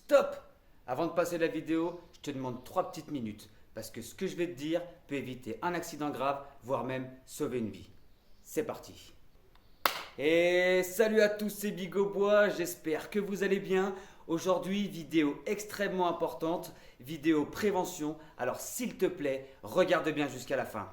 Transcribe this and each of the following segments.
Stop! Avant de passer la vidéo, je te demande 3 petites minutes parce que ce que je vais te dire peut éviter un accident grave, voire même sauver une vie. C'est parti! Et salut à tous, c'est Bigobois, j'espère que vous allez bien. Aujourd'hui, vidéo extrêmement importante, vidéo prévention. Alors s'il te plaît, regarde bien jusqu'à la fin.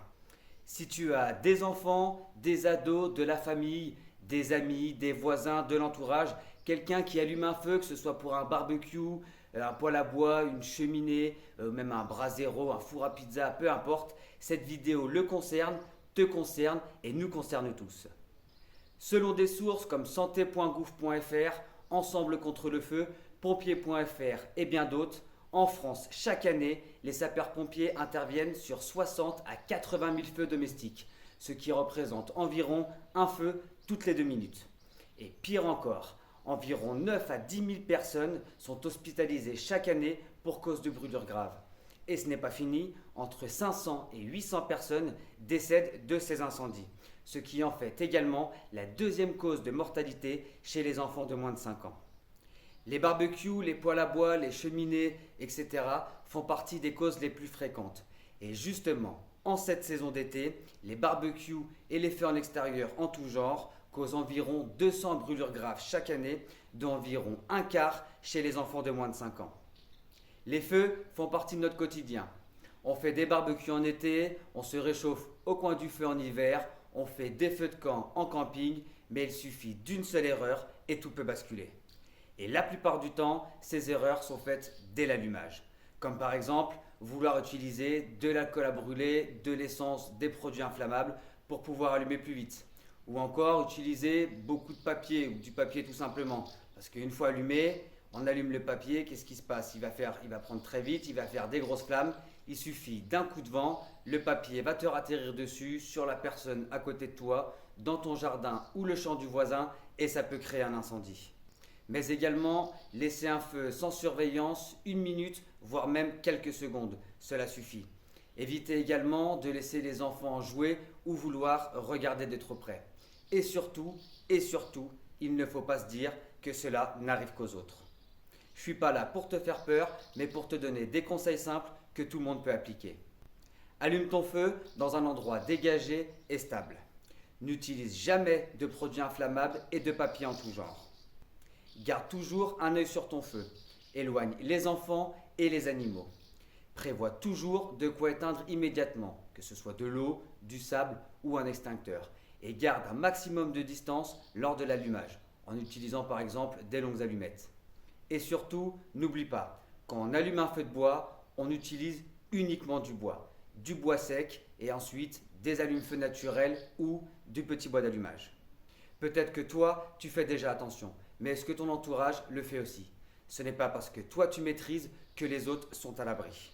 Si tu as des enfants, des ados, de la famille, des amis, des voisins, de l'entourage, quelqu'un qui allume un feu, que ce soit pour un barbecue, un poêle à bois, une cheminée, même un brasero, un four à pizza, peu importe, cette vidéo le concerne, te concerne et nous concerne tous. Selon des sources comme santé.gouv.fr, Ensemble contre le feu, pompiers.fr et bien d'autres, en France, chaque année, les sapeurs-pompiers interviennent sur 60 à 80 000 feux domestiques, ce qui représente environ un feu toutes les 2 minutes. Et pire encore, environ 9 à 10 000 personnes sont hospitalisées chaque année pour cause de brûlures graves. Et ce n'est pas fini, entre 500 et 800 personnes décèdent de ces incendies, ce qui en fait également la deuxième cause de mortalité chez les enfants de moins de 5 ans. Les barbecues, les poêles à bois, les cheminées, etc. font partie des causes les plus fréquentes. Et justement, en cette saison d'été, les barbecues et les feux en extérieur en tout genre causent environ 200 brûlures graves chaque année, dont environ un quart chez les enfants de moins de 5 ans. Les feux font partie de notre quotidien. On fait des barbecues en été, on se réchauffe au coin du feu en hiver, on fait des feux de camp en camping, mais il suffit d'une seule erreur et tout peut basculer. Et la plupart du temps, ces erreurs sont faites dès l'allumage. Comme par exemple, vouloir utiliser de l'alcool à brûler, de l'essence, des produits inflammables pour pouvoir allumer plus vite. Ou encore utiliser beaucoup de papier ou du papier tout simplement. Parce qu'une fois allumé, on allume le papier, qu'est-ce qui se passe? Il va prendre très vite, il va faire des grosses flammes. Il suffit d'un coup de vent, le papier va te ratterrir dessus, sur la personne à côté de toi, dans ton jardin ou le champ du voisin et ça peut créer un incendie. Mais également, laisser un feu sans surveillance, 1 minute, voire même quelques secondes, cela suffit. Évitez également de laisser les enfants jouer ou vouloir regarder de trop près. Et surtout, il ne faut pas se dire que cela n'arrive qu'aux autres. Je ne suis pas là pour te faire peur, mais pour te donner des conseils simples que tout le monde peut appliquer. Allume ton feu dans un endroit dégagé et stable. N'utilise jamais de produits inflammables et de papier en tout genre. Garde toujours un œil sur ton feu. Éloigne les enfants et les animaux. Prévois toujours de quoi éteindre immédiatement, que ce soit de l'eau, du sable ou un extincteur. Et garde un maximum de distance lors de l'allumage, en utilisant par exemple des longues allumettes. Et surtout, n'oublie pas, quand on allume un feu de bois, on utilise uniquement du bois sec et ensuite des allumes-feu naturels ou du petit bois d'allumage. Peut-être que toi, tu fais déjà attention, mais est-ce que ton entourage le fait aussi? Ce n'est pas parce que toi tu maîtrises que les autres sont à l'abri.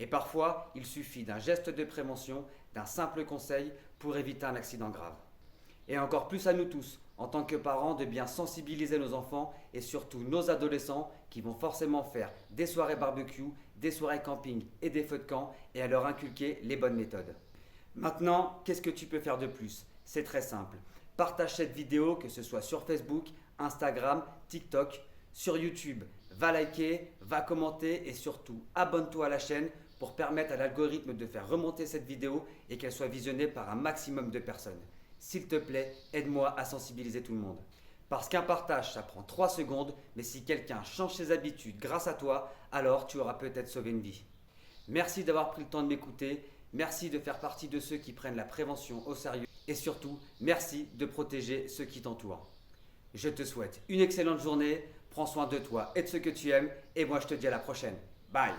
Et parfois, il suffit d'un geste de prévention, d'un simple conseil pour éviter un accident grave. Et encore plus à nous tous, en tant que parents, de bien sensibiliser nos enfants et surtout nos adolescents qui vont forcément faire des soirées barbecue, des soirées camping et des feux de camp et à leur inculquer les bonnes méthodes. Maintenant, qu'est-ce que tu peux faire de plus? C'est très simple. Partage cette vidéo, que ce soit sur Facebook, Instagram, TikTok, sur YouTube. Va liker, va commenter et surtout abonne-toi à la chaîne pour permettre à l'algorithme de faire remonter cette vidéo et qu'elle soit visionnée par un maximum de personnes. S'il te plaît, aide-moi à sensibiliser tout le monde. Parce qu'un partage, ça prend 3 secondes, mais si quelqu'un change ses habitudes grâce à toi, alors tu auras peut-être sauvé une vie. Merci d'avoir pris le temps de m'écouter, merci de faire partie de ceux qui prennent la prévention au sérieux et surtout, merci de protéger ceux qui t'entourent. Je te souhaite une excellente journée, prends soin de toi et de ceux que tu aimes et moi je te dis à la prochaine. Bye!